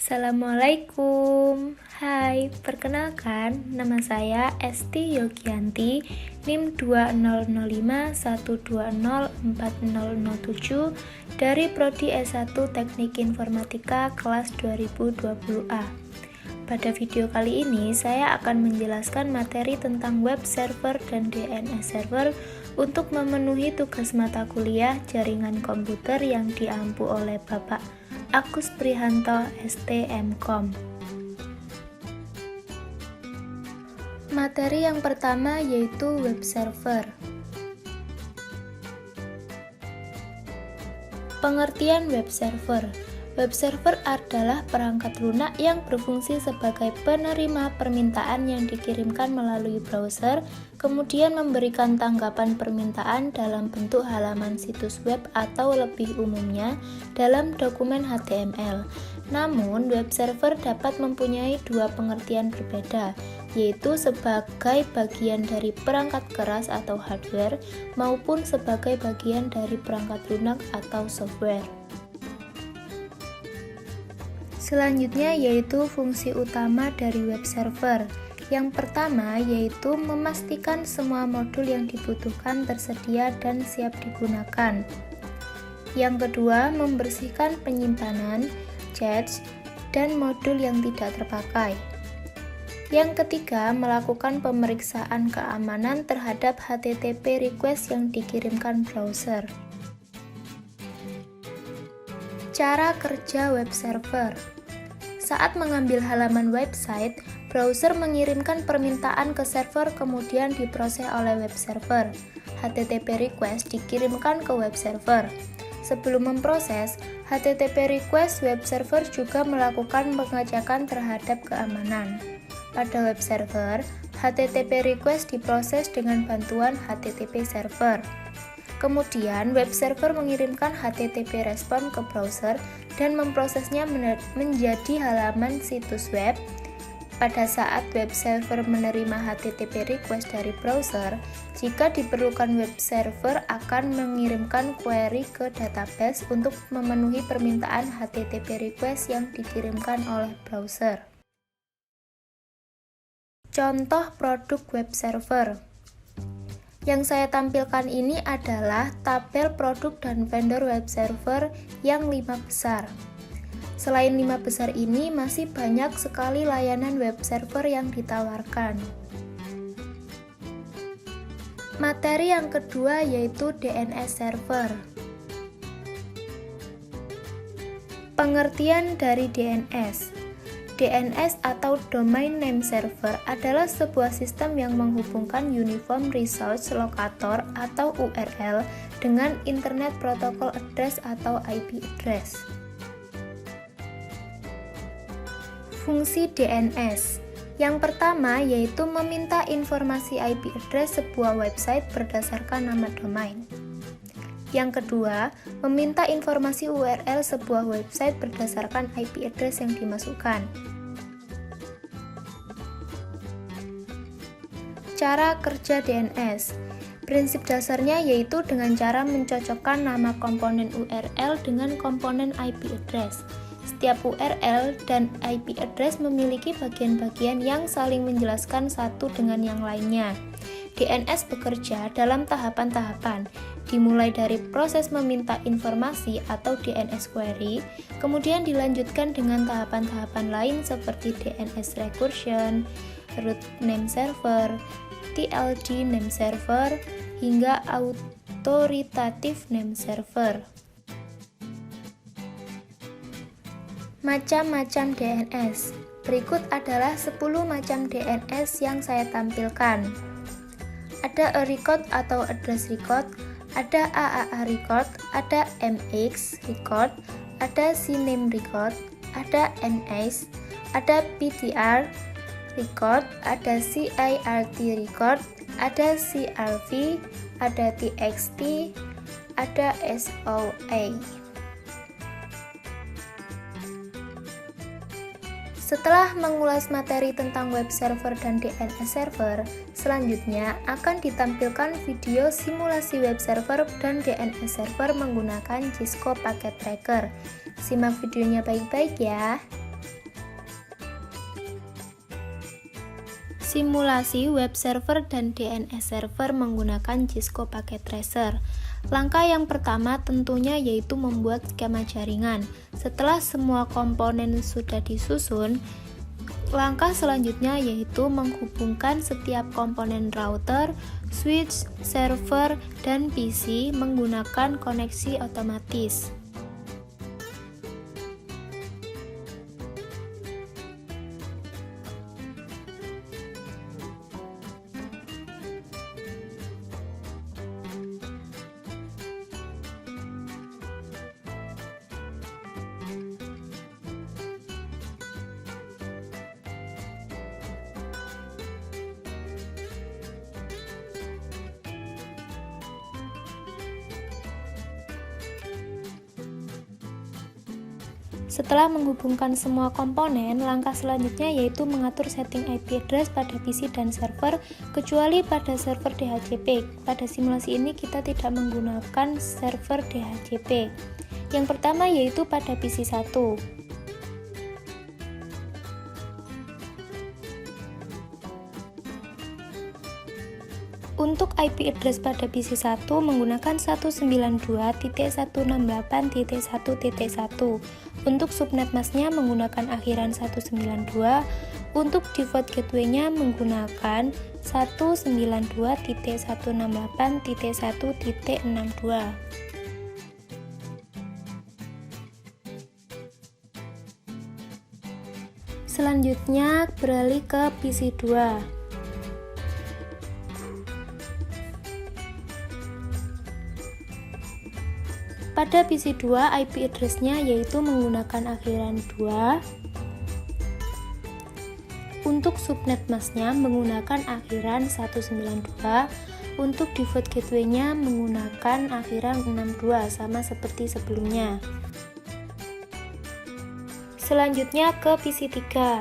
Assalamualaikum. Hai, perkenalkan nama saya Esti Yogianti, NIM 2005120407 dari Prodi S1 Teknik Informatika kelas 2020A. Pada video kali ini saya akan menjelaskan materi tentang web server dan DNS server untuk memenuhi tugas mata kuliah jaringan komputer yang diampu oleh Bapak Agus Prihanto STMkom. Materi yang pertama yaitu web server. Pengertian web server. Web server adalah perangkat lunak yang berfungsi sebagai penerima permintaan yang dikirimkan melalui browser, kemudian memberikan tanggapan permintaan dalam bentuk halaman situs web atau lebih umumnya dalam dokumen HTML. Namun, web server dapat mempunyai dua pengertian berbeda, yaitu sebagai bagian dari perangkat keras atau hardware maupun sebagai bagian dari perangkat lunak atau software. Selanjutnya yaitu fungsi utama dari web server. Yang pertama yaitu memastikan semua modul yang dibutuhkan tersedia dan siap digunakan. Yang kedua, membersihkan penyimpanan, cache, dan modul yang tidak terpakai. Yang ketiga, melakukan pemeriksaan keamanan terhadap HTTP request yang dikirimkan browser. Cara kerja web server. Saat mengambil halaman website, browser mengirimkan permintaan ke server kemudian diproses oleh web server. HTTP request dikirimkan ke web server. Sebelum memproses HTTP request, web server juga melakukan pengecekan terhadap keamanan. Pada web server, HTTP request diproses dengan bantuan HTTP server. Kemudian, web server mengirimkan HTTP respon ke browser dan memprosesnya menjadi halaman situs web. Pada saat web server menerima HTTP request dari browser, jika diperlukan, web server akan mengirimkan query ke database untuk memenuhi permintaan HTTP request yang dikirimkan oleh browser. Contoh produk web server. Yang saya tampilkan ini adalah tabel produk dan vendor web server yang 5 besar. Selain 5 besar ini, masih banyak sekali layanan web server yang ditawarkan. Materi yang kedua yaitu DNS server. Pengertian dari DNS. DNS atau Domain Name Server adalah sebuah sistem yang menghubungkan Uniform Resource Locator atau URL dengan Internet Protocol Address atau IP address. Fungsi DNS. Yang pertama yaitu meminta informasi IP address sebuah website berdasarkan nama domain. Yang kedua, meminta informasi URL sebuah website berdasarkan IP address yang dimasukkan. Cara kerja DNS. Prinsip dasarnya yaitu dengan cara mencocokkan nama komponen URL dengan komponen IP address. Setiap URL dan IP address memiliki bagian-bagian yang saling menjelaskan satu dengan yang lainnya. DNS bekerja dalam tahapan-tahapan, dimulai dari proses meminta informasi atau DNS query, kemudian dilanjutkan dengan tahapan-tahapan lain seperti DNS recursion, root name server, TLD name server, hingga authoritative name server. Macam-macam DNS. Berikut adalah 10 macam DNS yang saya tampilkan. Ada a record atau address record, ada AAA record, ada MX record, ada CNAME record, ada NS, ada PTR record, ada CIRT record, ada CRV, ada TXT, ada SOA. Setelah mengulas materi tentang web server dan DNS server, selanjutnya akan ditampilkan video simulasi web server dan DNS server menggunakan Cisco Packet Tracker. Simak videonya baik-baik ya. Simulasi web server dan DNS server menggunakan Cisco Packet Tracer. Langkah yang pertama tentunya yaitu membuat skema jaringan. Setelah semua komponen sudah disusun, langkah selanjutnya yaitu menghubungkan setiap komponen router, switch, server, dan PC menggunakan koneksi otomatis. Setelah menghubungkan semua komponen, langkah selanjutnya yaitu mengatur setting IP address pada PC dan server, kecuali pada server DHCP. Pada simulasi ini kita tidak menggunakan server DHCP. Yang pertama yaitu pada PC 1. Untuk IP address pada PC 1 menggunakan 192.168.1.1. Untuk subnet masknya menggunakan akhiran 192. Untuk default gateway-nya menggunakan 192.168.1.62. Selanjutnya beralih ke PC 2. Pada PC 2, IP address-nya yaitu menggunakan akhiran 2. Untuk subnet masknya menggunakan akhiran 192. Untuk default gateway-nya menggunakan akhiran 62, sama seperti sebelumnya. Selanjutnya ke PC 3.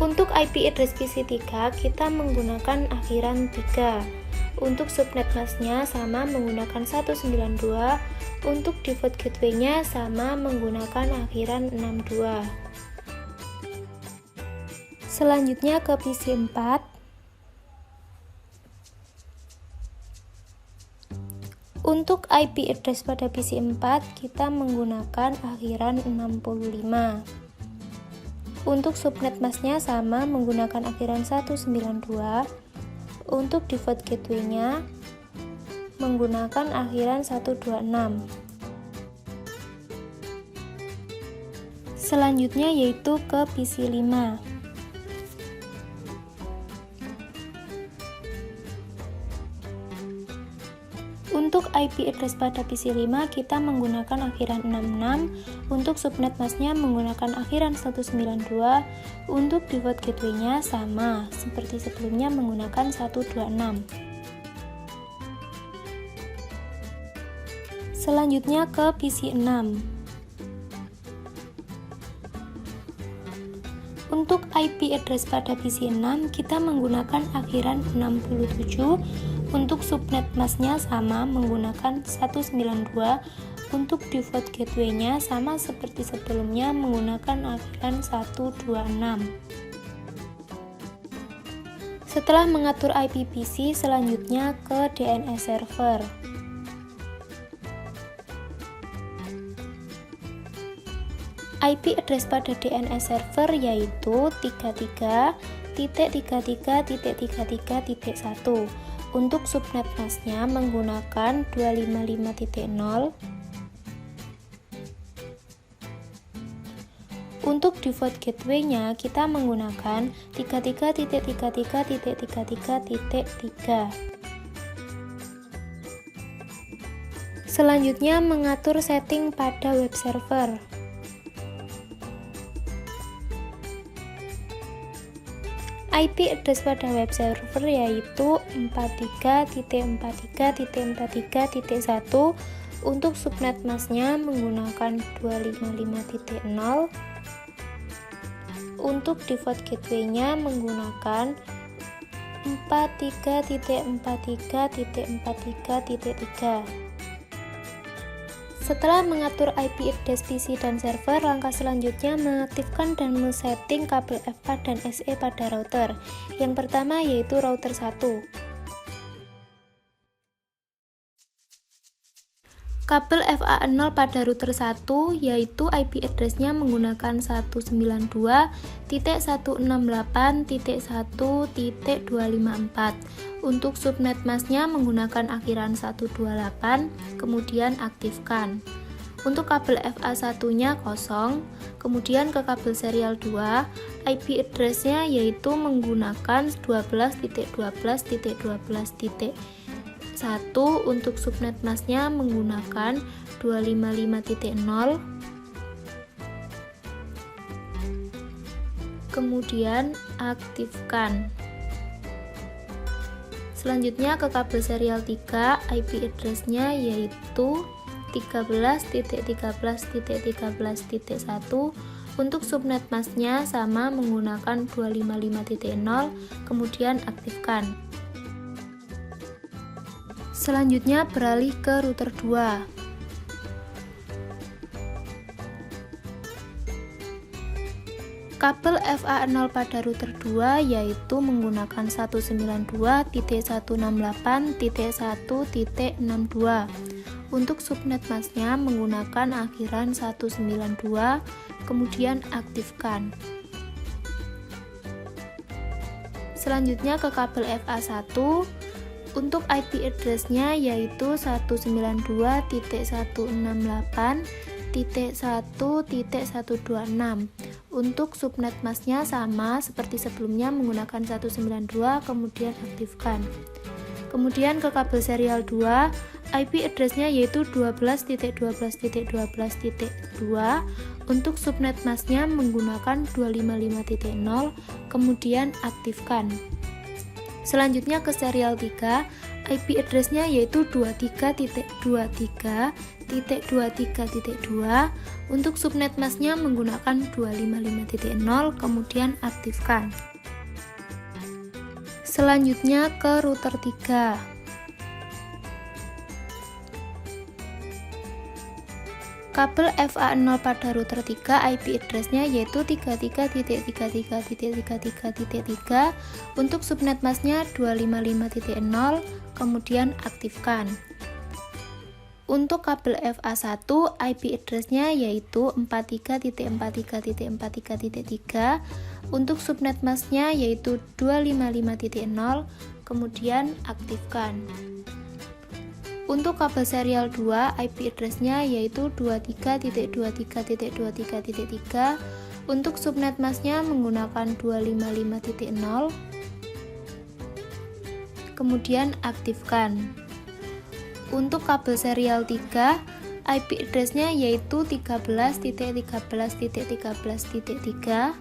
Untuk IP address PC 3, kita menggunakan akhiran 3. Untuk subnet masknya sama menggunakan 192. Untuk default gateway-nya sama menggunakan akhiran 62. Selanjutnya ke PC 4. Untuk IP address pada PC 4 kita menggunakan akhiran 65. Untuk subnet masknya sama menggunakan akhiran 192. Untuk default gateway-nya menggunakan akhiran 126. Selanjutnya yaitu ke PC 5. Untuk IP address pada PC 5 kita menggunakan akhiran 66. Untuk subnet masknya menggunakan akhiran 192. Untuk default gateway-nya sama seperti sebelumnya menggunakan 126. Selanjutnya ke PC 6. Untuk IP address pada PC 6 kita menggunakan akhiran 67. Untuk subnet masknya sama menggunakan 192. Untuk default gateway-nya sama seperti sebelumnya menggunakan akhiran 126. Setelah mengatur IP PC, selanjutnya ke DNS server. IP address pada DNS server yaitu 33.33.33.1. Untuk subnet masknya menggunakan 255.0. Untuk default gateway-nya kita menggunakan 33.33.33.3. Selanjutnya mengatur setting pada web server. IP address pada web server yaitu 43.43.43.1. Untuk subnet masknya menggunakan 255.0. Untuk default gateway-nya menggunakan 43.43.43.3. Setelah mengatur IP address PC dan server, langkah selanjutnya mengaktifkan dan men-setting kabel FA dan SE pada router. Yang pertama yaitu router 1. Kabel FA0 pada router 1 yaitu IP address-nya menggunakan 192.168.1.254. Untuk subnet masknya menggunakan akhiran 128, kemudian aktifkan. Untuk kabel FA1-nya kosong, kemudian ke kabel serial 2, IP address-nya yaitu menggunakan 12.12.12.1. Untuk subnet masknya menggunakan 255.0, kemudian aktifkan. Selanjutnya ke kabel serial 3, IP address-nya yaitu 13.13.13.1. Untuk subnet masknya sama menggunakan 255.0, kemudian aktifkan. Selanjutnya beralih ke router 2. Kabel FA0 pada router 2 yaitu menggunakan 192.168.1.62. Untuk subnet masknya menggunakan akhiran 192, kemudian aktifkan. Selanjutnya ke kabel FA1. Untuk IP address-nya yaitu 192.168.1.126. Untuk subnet masknya sama seperti sebelumnya menggunakan 192, kemudian aktifkan. Kemudian ke kabel serial 2, IP address-nya yaitu 12.12.12.2. Untuk subnet masknya menggunakan 255.0, kemudian aktifkan. Selanjutnya ke serial 3, IP address-nya yaitu 23.23.23.2. Untuk subnet masknya menggunakan 255.0, kemudian aktifkan. Selanjutnya ke router 3. Kabel FA0 pada router 3, IP address-nya yaitu 33.33.33.3. Untuk subnet masknya 255.0, kemudian aktifkan. Untuk kabel FA1, IP address-nya yaitu 43.43.43.3. Untuk subnet masknya yaitu 255.0, kemudian aktifkan. Untuk kabel serial 2, IP address-nya yaitu 23.23.23.3. Untuk subnet masknya menggunakan 255.0, kemudian aktifkan. Untuk kabel serial 3, IP address-nya yaitu 13.13.13.3.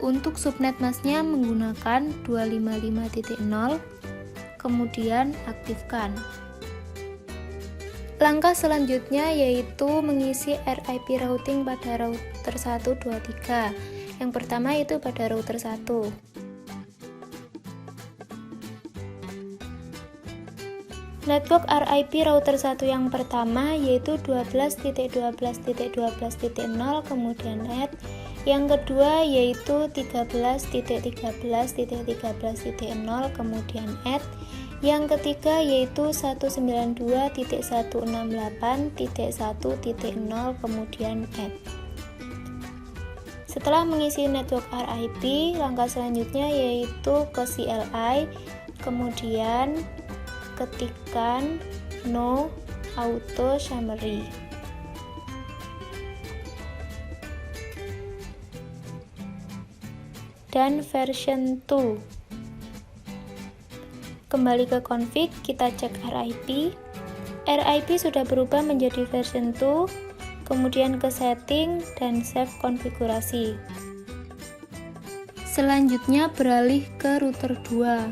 Untuk subnet masknya menggunakan 255.0, kemudian aktifkan. Langkah selanjutnya yaitu mengisi RIP routing pada router 1, 2, 3. Yang pertama itu pada router 1. Network RIP router 1 yang pertama yaitu 12.12.12.0, kemudian add. Yang kedua yaitu 13.13.13.0, kemudian add. Yang ketiga yaitu 192.168.1.0, kemudian add. Setelah mengisi network RIP, langkah selanjutnya yaitu ke CLI, kemudian ketikkan no auto summary. Dan version 2. Kembali ke config, kita cek RIP. RIP sudah berubah menjadi version 2, kemudian ke setting dan save konfigurasi. Selanjutnya beralih ke router 2.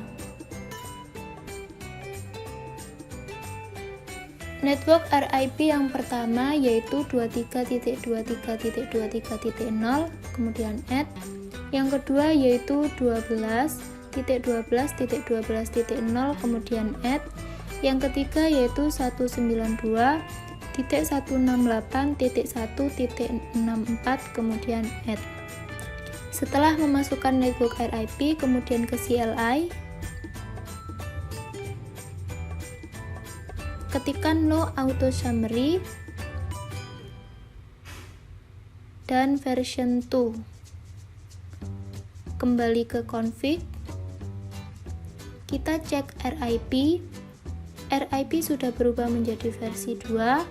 Network RIP yang pertama yaitu 23.23.23.0, kemudian add. Yang kedua yaitu 12.12.12.0, kemudian add. Yang ketiga yaitu 192.168.1.254, 168.1.64 kemudian add. Setelah memasukkan network RIP kemudian ke CLI, ketikkan no auto summary dan version 2. Kembali ke config, kita cek RIP sudah berubah menjadi versi 2,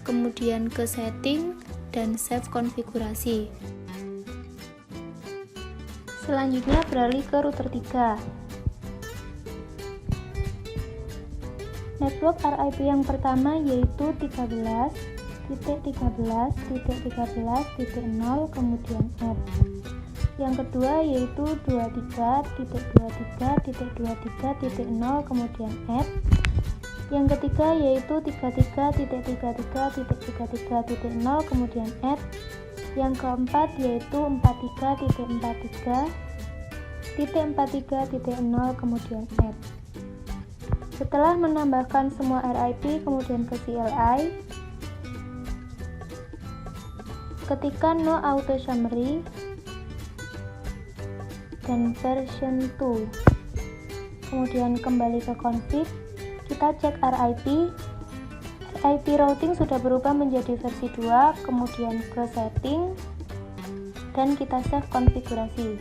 kemudian ke setting dan save konfigurasi. Selanjutnya beralih ke router 3. Network RIP yang pertama yaitu 13.13.13.0 kemudian add. Yang kedua yaitu 23.23.23.0 kemudian add. Yang ketiga yaitu 33.33.33.0 kemudian add. Yang keempat yaitu 43.43.43.0 kemudian add. Setelah menambahkan semua RIP kemudian ke CLI, ketikkan no auto summary dan version 2. Kemudian kembali ke config, kita cek RIP routing sudah berubah menjadi versi 2, kemudian ke setting dan kita save konfigurasi.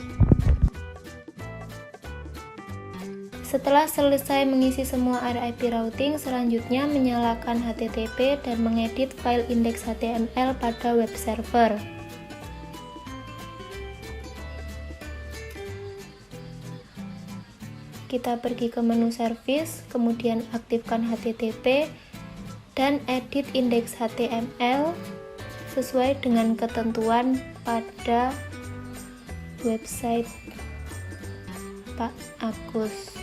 Setelah selesai mengisi semua RIP routing, selanjutnya menyalakan HTTP dan mengedit file index HTML pada web server. Kita pergi ke menu service, kemudian aktifkan HTTP dan edit index HTML sesuai dengan ketentuan pada website Pak Agus.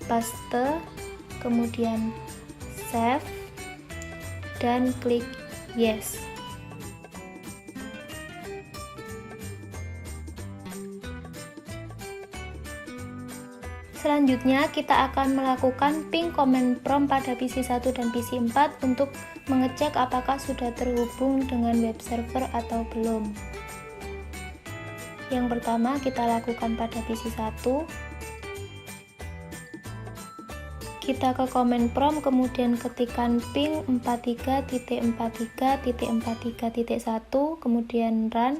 Paste, kemudian save dan klik yes. Selanjutnya kita akan melakukan ping command prompt pada PC 1 dan PC 4 untuk mengecek apakah sudah terhubung dengan web server atau belum. Yang pertama kita lakukan pada PC 1. Kita ke command prompt kemudian ketikkan ping 43.43.43.1 kemudian run.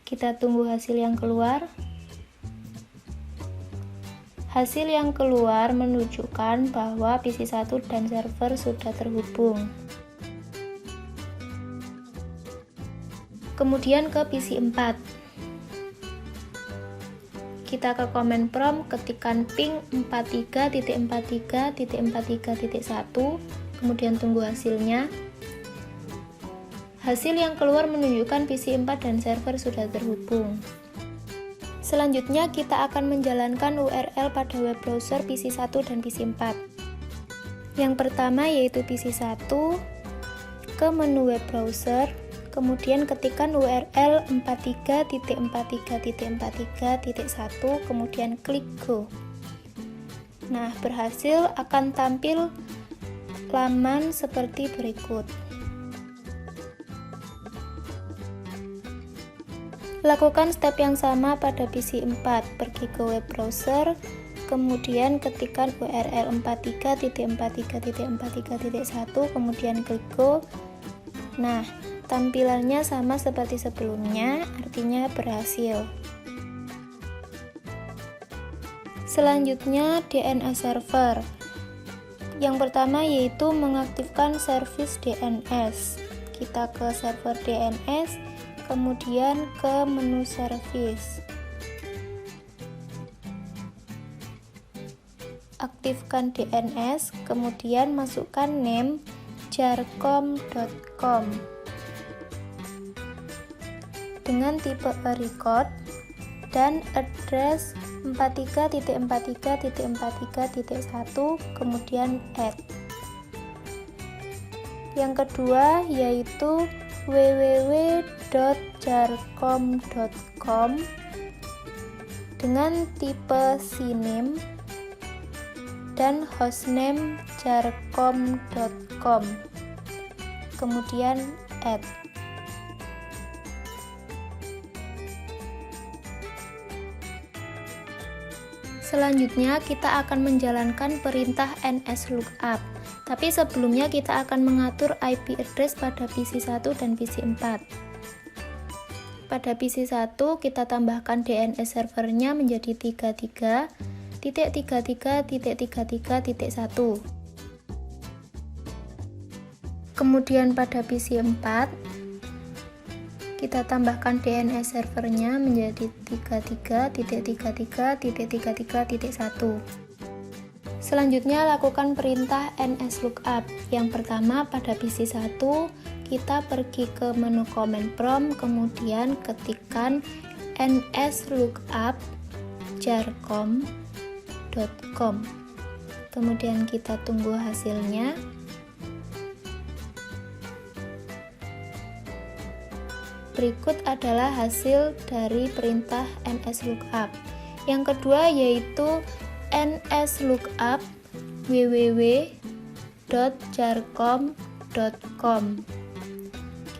Kita tunggu hasil yang keluar. Hasil yang keluar menunjukkan bahwa PC 1 dan server sudah terhubung. Kemudian ke PC 4. Kita ke command prompt, ketikkan ping 43.43.43.1, kemudian tunggu hasilnya. Hasil yang keluar menunjukkan PC 4 dan server sudah terhubung. Selanjutnya kita akan menjalankan URL pada web browser PC 1 dan PC 4. Yang pertama yaitu PC 1, ke menu web browser, kemudian ketikkan URL 43.43.43.1, kemudian klik go. Nah, berhasil akan tampil laman seperti berikut. Lakukan step yang sama pada PC 4, pergi ke web browser, kemudian ketikkan URL 43.43.43.1, kemudian klik go. Nah, tampilannya sama seperti sebelumnya, artinya berhasil. Selanjutnya DNS server. Yang pertama yaitu mengaktifkan service DNS. Kita ke server DNS, kemudian ke menu service. Aktifkan DNS, kemudian masukkan name jarcom.com dengan tipe a record dan address 43.43.43.1, kemudian add. Yang kedua yaitu www.jarcom.com dengan tipe cname dan hostname www.jarcom.com, kemudian add. Selanjutnya kita akan menjalankan perintah nslookup. Tapi sebelumnya kita akan mengatur IP address pada PC 1 dan PC 4. Pada PC 1 kita tambahkan DNS servernya menjadi 33.33.33.1. Kemudian pada PC 4 kita tambahkan DNS servernya menjadi 33.33.33.1. Selanjutnya lakukan perintah nslookup. Yang pertama pada PC 1 kita pergi ke menu command prompt, kemudian ketikkan nslookup jarcom.com. Kemudian kita tunggu hasilnya. Berikut adalah hasil dari perintah nslookup. Yang kedua yaitu nslookup www.jarcom.com.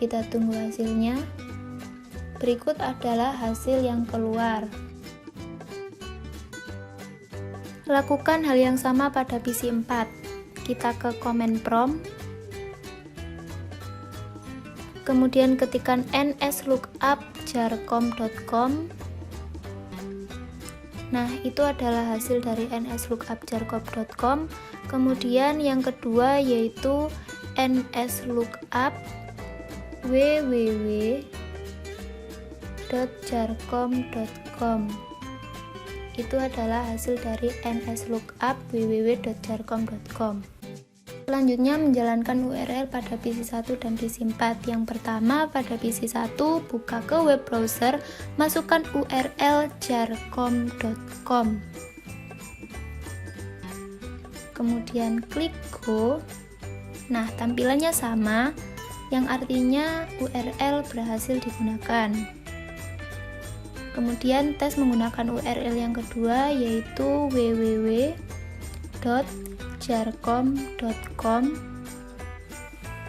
Kita tunggu hasilnya. Berikut adalah hasil yang keluar. Lakukan hal yang sama pada PC 4. Kita ke command prompt, kemudian ketikkan nslookup jarcom.com. Nah, itu adalah hasil dari nslookup jarcom.com. Kemudian yang kedua yaitu nslookup www.jarcom.com. Itu adalah hasil dari nslookup www.jarcom.com. Selanjutnya menjalankan URL pada PC 1 dan PC 4. Yang pertama pada PC 1 buka ke web browser, masukkan URL jarcom.com. Kemudian klik go. Nah, tampilannya sama, yang artinya URL berhasil digunakan. Kemudian tes menggunakan URL yang kedua yaitu www.jarcom.com,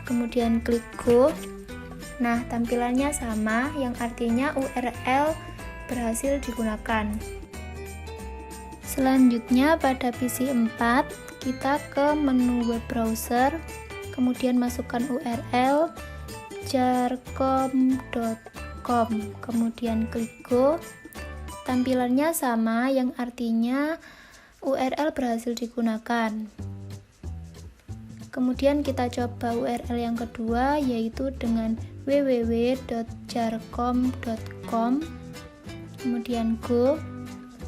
kemudian klik go. Nah, tampilannya sama, yang artinya URL berhasil digunakan. Selanjutnya pada PC 4 kita ke menu web browser, kemudian masukkan URL jarcom.com, kemudian klik go. Tampilannya sama, yang artinya URL berhasil digunakan. Kemudian kita coba URL yang kedua yaitu dengan www.jarcom.com, kemudian go.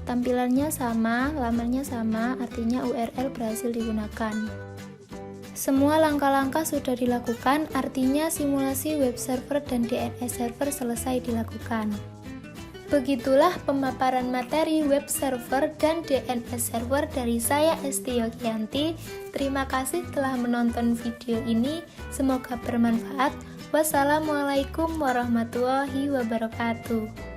Tampilannya sama, lamarnya sama, artinya URL berhasil digunakan. Semua langkah-langkah sudah dilakukan, artinya simulasi web server dan DNS server selesai dilakukan. Begitulah pemaparan materi web server dan DNS server dari saya Esti Yogianti. Terima kasih telah menonton video ini, semoga bermanfaat. Wassalamualaikum warahmatullahi wabarakatuh.